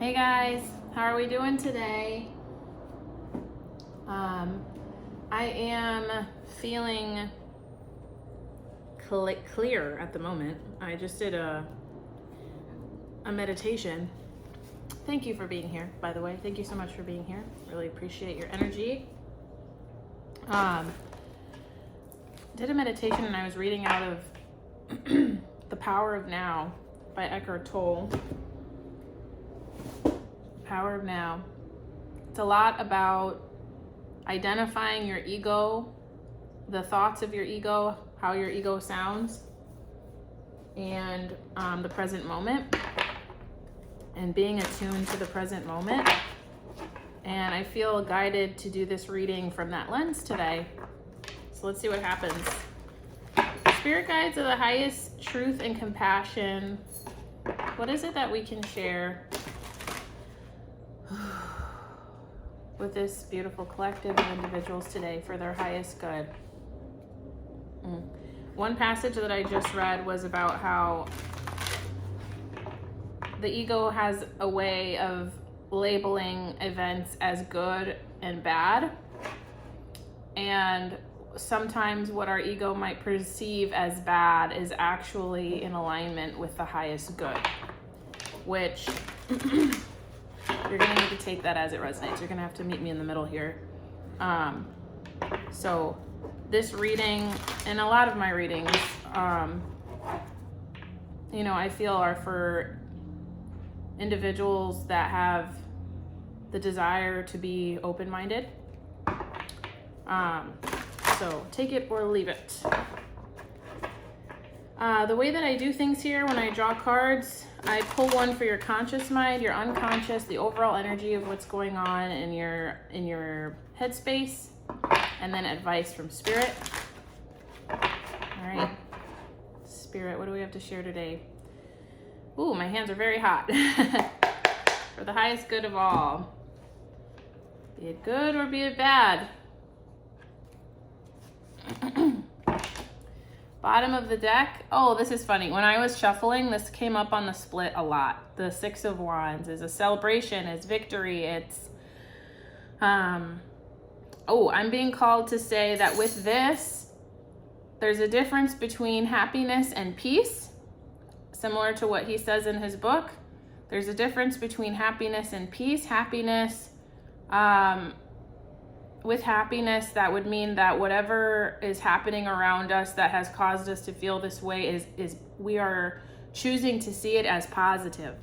Hey guys, how are we doing today? I am feeling clear at the moment. I just did a meditation. Thank you for being here, by the way. Thank you so much for being here. Really appreciate your energy. Did a meditation and I was reading out of The Power of Now by Eckhart Tolle. Power of Now. It's a lot about identifying your ego, the thoughts of your ego, how your ego sounds, and the present moment, and being attuned to the present moment. And I feel guided to do this reading from that lens today. So let's see what happens. Spirit guides are the highest truth and compassion. What is it that we can share with this beautiful collective of individuals today for their highest good? One passage that I just read was about how the ego has a way of labeling events as good and bad, and sometimes what our ego might perceive as bad is actually in alignment with the highest good, which you're going to need to take that as it resonates. You're going to have to meet me in the middle here. So this reading and a lot of my readings, I feel are for individuals that have the desire to be open-minded. So take it or leave it. The way that I do things here when I draw cards, I pull one for your conscious mind, your unconscious, the overall energy of what's going on in your headspace, and then advice from Spirit. All right, Spirit, what do we have to share today? Ooh, my hands are very hot. For the highest good of all. Be it good or be it bad. Bottom of the deck. Oh, this is funny. When I was shuffling, this came up on the split a lot. The Six of Wands is a celebration, it's victory, it's I'm being called to say that with this, there's a difference between happiness and peace, similar to what he says in his book. There's a difference between happiness and peace. Happiness, with happiness, that would mean that whatever is happening around us that has caused us to feel this way is we are choosing to see it as positive.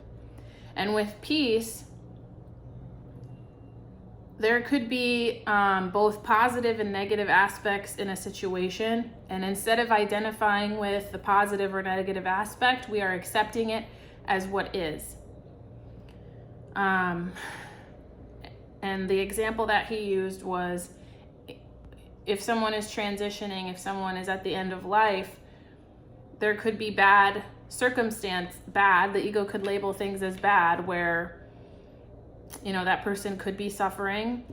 And with peace, there could be both positive and negative aspects in a situation. And instead of identifying with the positive or negative aspect, we are accepting it as what is. And the example that he used was, if someone is transitioning, if someone is at the end of life, there could be bad circumstance, the ego could label things as bad, where, that person could be suffering.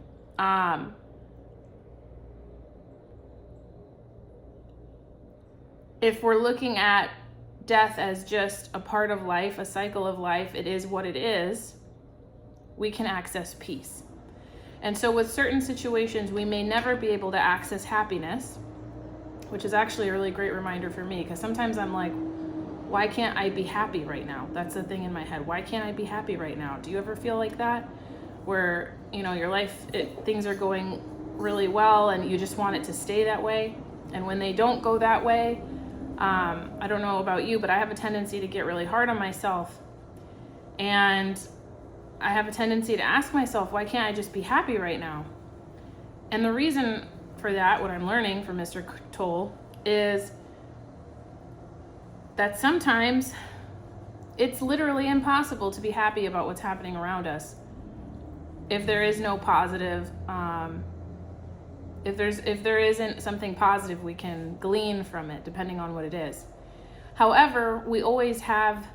If we're looking at death as just a part of life, a cycle of life, it is what it is, we can access peace. And so with certain situations, we may never be able to access happiness, which is actually a really great reminder for me, because sometimes I'm like, why can't I be happy right now? That's the thing in my head. Why can't I be happy right now? Do you ever feel like that? Where, your life, things are going really well and you just want it to stay that way. And when they don't go that way, I don't know about you, but I have a tendency to get really hard on myself. And I have a tendency to ask myself, why can't I just be happy right now? And the reason for that, what I'm learning from Mr. Tolle, is that sometimes it's literally impossible to be happy about what's happening around us. If there is no positive, if there isn't something positive we can glean from it, depending on what it is. However, we always have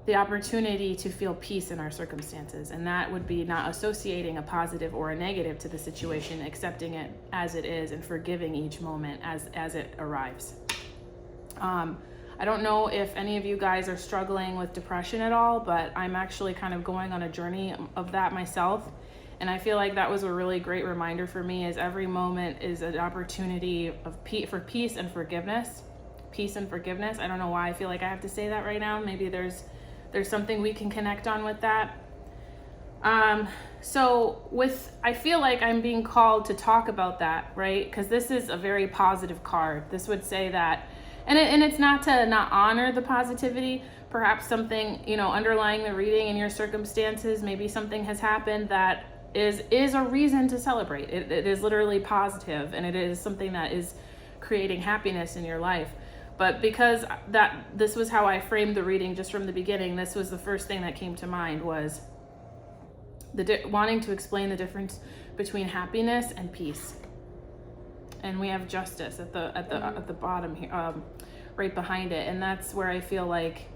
the opportunity to feel peace in our circumstances, and that would be not associating a positive or a negative to the situation, accepting it as it is and forgiving each moment as it arrives. I don't know if any of you guys are struggling with depression at all, but I'm actually kind of going on a journey of that myself. And I feel like that was a really great reminder for me, is every moment is an opportunity for peace and forgiveness. Peace and forgiveness. I don't know why I feel like I have to say that right now. Maybe there's something we can connect on with that. I feel like I'm being called to talk about that, right? Because this is a very positive card. This would say that, and it's not to not honor the positivity. Perhaps something, underlying the reading in your circumstances, maybe something has happened that is a reason to celebrate. It is literally positive, and it is something that is creating happiness in your life. But because this was how I framed the reading just from the beginning, this was the first thing that came to mind, was wanting to explain the difference between happiness and peace. And we have justice at the bottom here, right behind it, and that's where I feel like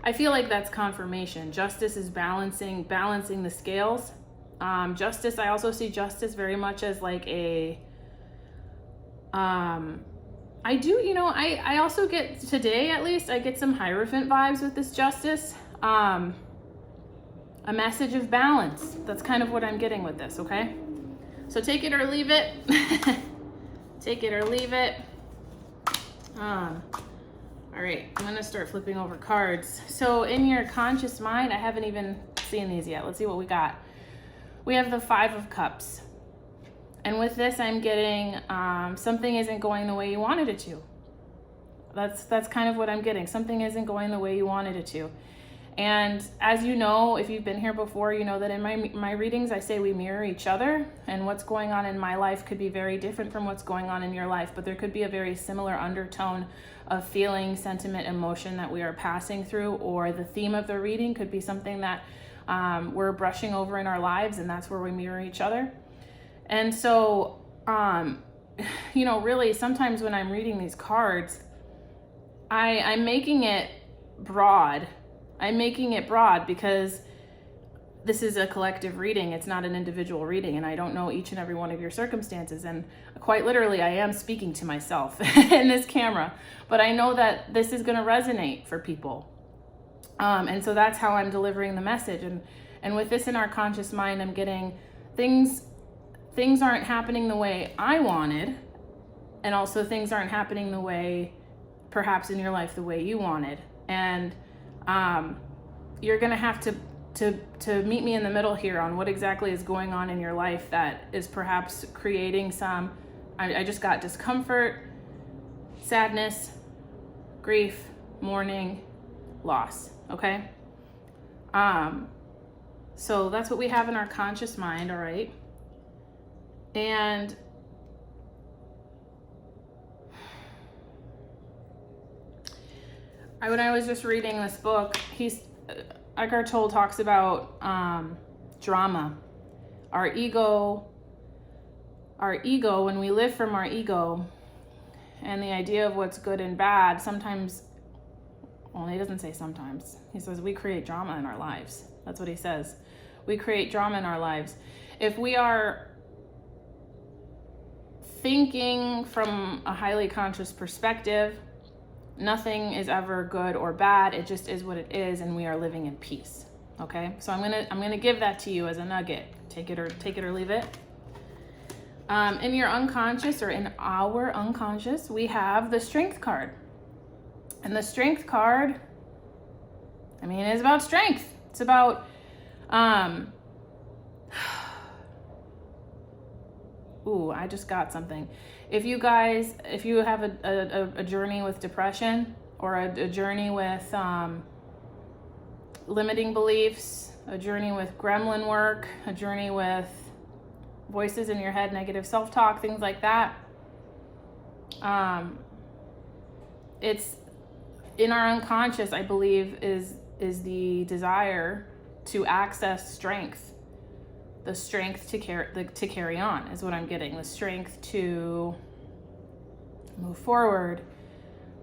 that's confirmation. Justice is balancing the scales. Justice, I also see justice very much as like I also get, today at least, I get some Hierophant vibes with this justice. A message of balance. That's kind of what I'm getting with this, okay? So take it or leave it. Take it or leave it. All right, I'm gonna start flipping over cards. So in your conscious mind, I haven't even seen these yet. Let's see what we got. We have the 5 of Cups. And with this, I'm getting something isn't going the way you wanted it to. That's kind of what I'm getting. Something isn't going the way you wanted it to. And as you know, if you've been here before, you know that in my readings, I say we mirror each other, and what's going on in my life could be very different from what's going on in your life, but there could be a very similar undertone of feeling, sentiment, emotion that we are passing through, or the theme of the reading could be something that we're brushing over in our lives, and that's where we mirror each other. And so, really, sometimes when I'm reading these cards, I'm making it broad. I'm making it broad because this is a collective reading. It's not an individual reading, and I don't know each and every one of your circumstances. And quite literally, I am speaking to myself in this camera, but I know that this is going to resonate for people. And so that's how I'm delivering the message. And with this in our conscious mind, I'm getting things aren't happening the way I wanted, and also things aren't happening the way, perhaps in your life, the way you wanted. And you're gonna have to meet me in the middle here on what exactly is going on in your life that is perhaps creating some, I just got discomfort, sadness, grief, mourning, loss, okay? So that's what we have in our conscious mind, all right? And when I was just reading this book, Eckhart Tolle talks about drama. Our ego, when we live from our ego and the idea of what's good and bad, sometimes, well, he doesn't say sometimes. He says we create drama in our lives. That's what he says. We create drama in our lives. If we are thinking from a highly conscious perspective, nothing is ever good or bad. It just is what it is, and we are living in peace. Okay, so I'm gonna give that to you as a nugget. Take it or leave it. In your unconscious, or in our unconscious, we have the Strength card, and the Strength card, is about strength. It's about Ooh, I just got something. If you have a journey with depression, or a journey with limiting beliefs, a journey with gremlin work, a journey with voices in your head, negative self-talk, things like that, it's in our unconscious, I believe, is the desire to access strength. The strength to carry on is what I'm getting. The strength to move forward,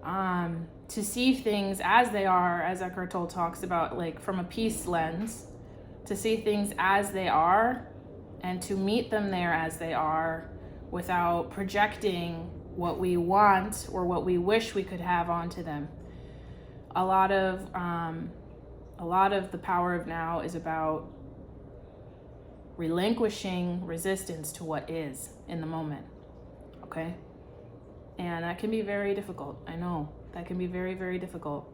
to see things as they are, as Eckhart Tolle talks about, like from a peace lens, to see things as they are and to meet them there as they are without projecting what we want or what we wish we could have onto them. A lot of the power of now is about relinquishing resistance to what is in the moment. Okay? And that can be very difficult. I know that can be very, very difficult.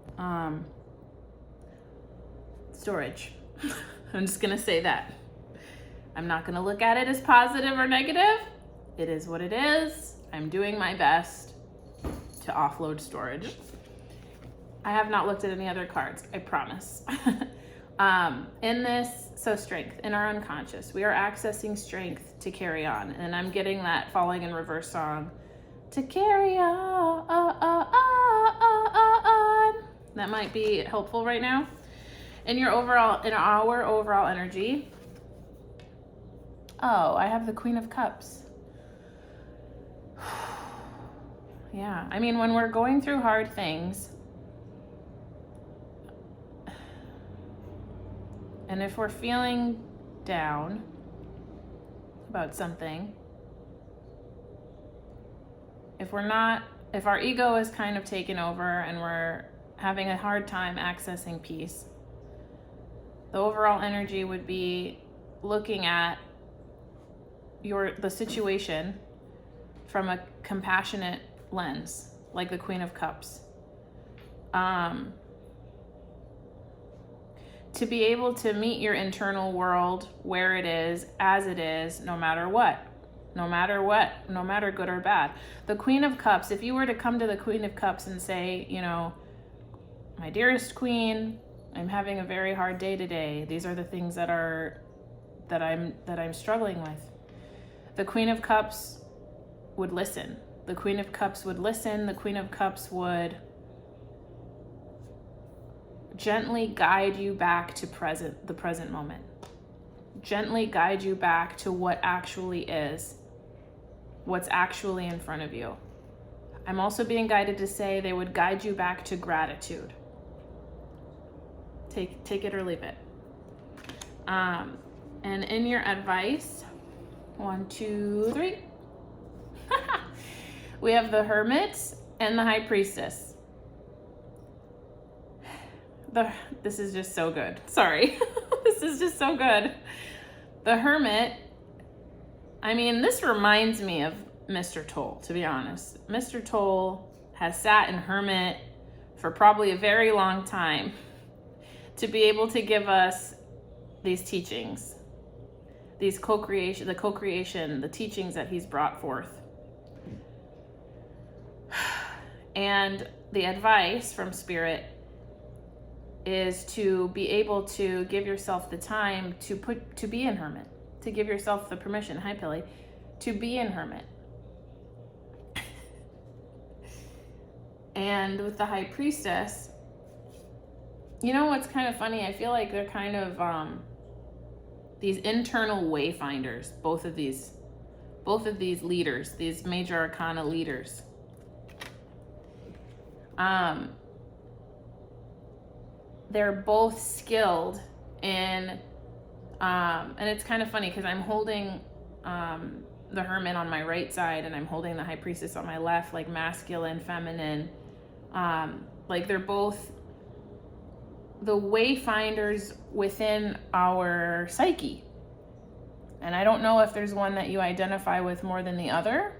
Storage. I'm just going to say that. I'm not going to look at it as positive or negative. It is what it is. I'm doing my best to offload storage. I have not looked at any other cards, I promise. In this, so strength, in our unconscious, we are accessing strength to carry on. And I'm getting that Falling in Reverse song, to carry on. That might be helpful right now. In our overall energy. Oh, I have the Queen of Cups. Yeah, I mean, when we're going through hard things, and if we're feeling down about something, if our ego is kind of taken over and we're having a hard time accessing peace, the overall energy would be looking at the situation from a compassionate lens, like the Queen of Cups. To be able to meet your internal world where it is, as it is, no matter what, no matter good or bad. The Queen of Cups, if you were to come to the Queen of Cups and say, my dearest Queen, I'm having a very hard day today. These are the things that I'm struggling with. The Queen of Cups would listen. The Queen of Cups would listen. The Queen of Cups would gently guide you back to the present moment. Gently guide you back to what actually is, what's actually in front of you. I'm also being guided to say they would guide you back to gratitude. Take it or leave it. And in your advice, 1, 2, 3. We have the Hermit and the High Priestess. This is just so good. Sorry. This is just so good. The Hermit, I mean, this reminds me of Mr. Tolle, to be honest. Mr. Tolle has sat in Hermit for probably a very long time to be able to give us these teachings, the co-creation, the teachings that he's brought forth. And the advice from Spirit is to be able to give yourself the time to be in Hermit, to give yourself the permission, hi Pilly, to be in Hermit. And with the High Priestess, what's kind of funny, I feel like they're kind of these internal wayfinders, both of these leaders, these major arcana leaders. They're both skilled in, and it's kind of funny because I'm holding the Hermit on my right side and I'm holding the High Priestess on my left, like masculine, feminine. Like they're both the wayfinders within our psyche. And I don't know if there's one that you identify with more than the other,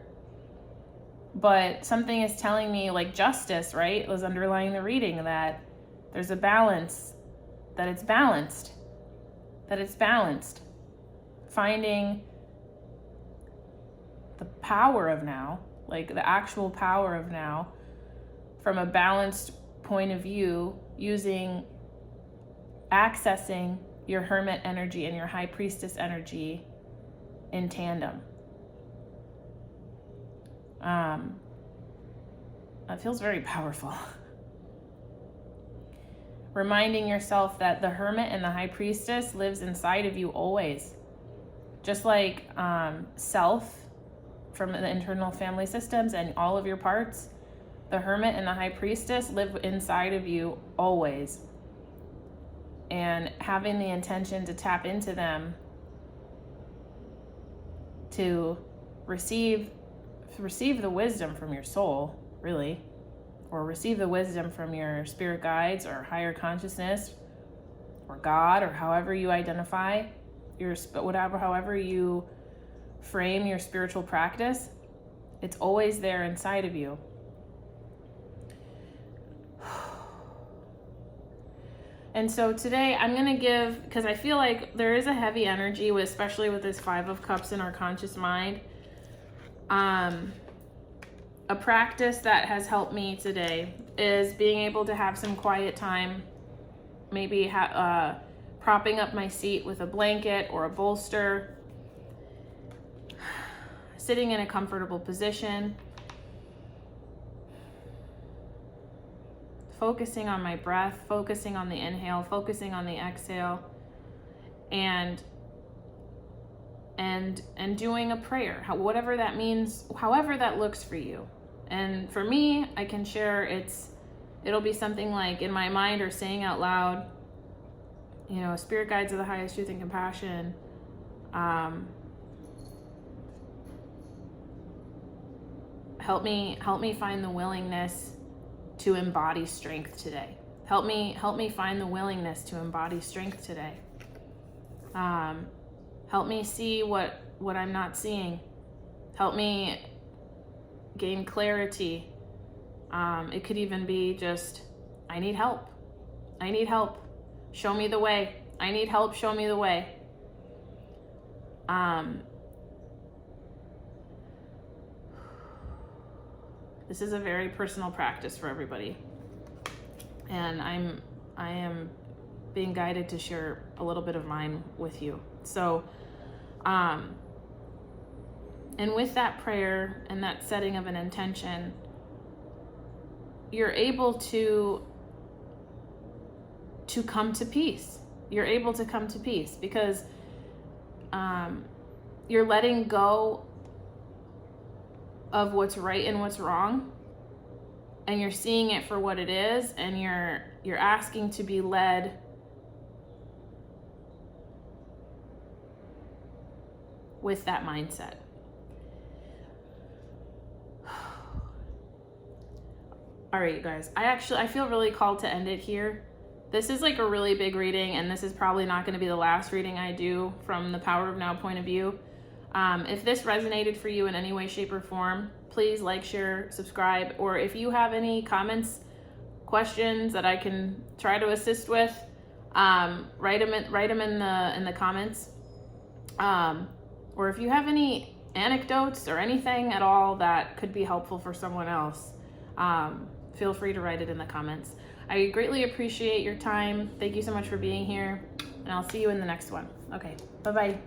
but something is telling me, like justice, right, was underlying the reading, that there's a balance, that it's balanced. Finding the power of now, like the actual power of now, from a balanced point of view, accessing your Hermit energy and your High Priestess energy in tandem. That feels very powerful. Reminding yourself that the Hermit and the High Priestess lives inside of you always. Just like self from the internal family systems and all of your parts, the Hermit and the High Priestess live inside of you always. And having the intention to tap into them, to receive the wisdom from your soul, really, or receive the wisdom from your spirit guides or higher consciousness or God, or however you identify however you frame your spiritual practice, it's always there inside of you. And so today I'm going to give, because I feel like there is a heavy energy, especially with this 5 of Cups in our conscious mind. A practice that has helped me today is being able to have some quiet time, maybe propping up my seat with a blanket or a bolster, sitting in a comfortable position, focusing on my breath, focusing on the inhale, focusing on the exhale, and doing a prayer, whatever that means, however that looks for you. And for me, I can share it'll be something like in my mind or saying out loud, spirit guides of the highest truth and compassion. Help me find the willingness to embody strength today. Help me find the willingness to embody strength today. Help me see what I'm not seeing. Help me gain clarity. It could even be just, I need help. I need help. Show me the way. I need help. Show me the way. This is a very personal practice for everybody. And I am being guided to share a little bit of mine with you. So, and with that prayer and that setting of an intention, you're able to come to peace. You're able to come to peace because you're letting go of what's right and what's wrong, and you're seeing it for what it is, and you're asking to be led with that mindset. All right, you guys, I feel really called to end it here. This is like a really big reading, and this is probably not going to be the last reading I do from the Power of Now point of view. If this resonated for you in any way, shape, or form, please like, share, subscribe, or if you have any comments, questions that I can try to assist with, write them in the comments. Or if you have any anecdotes or anything at all that could be helpful for someone else, feel free to write it in the comments. I greatly appreciate your time. Thank you so much for being here, and I'll see you in the next one. Okay, bye-bye.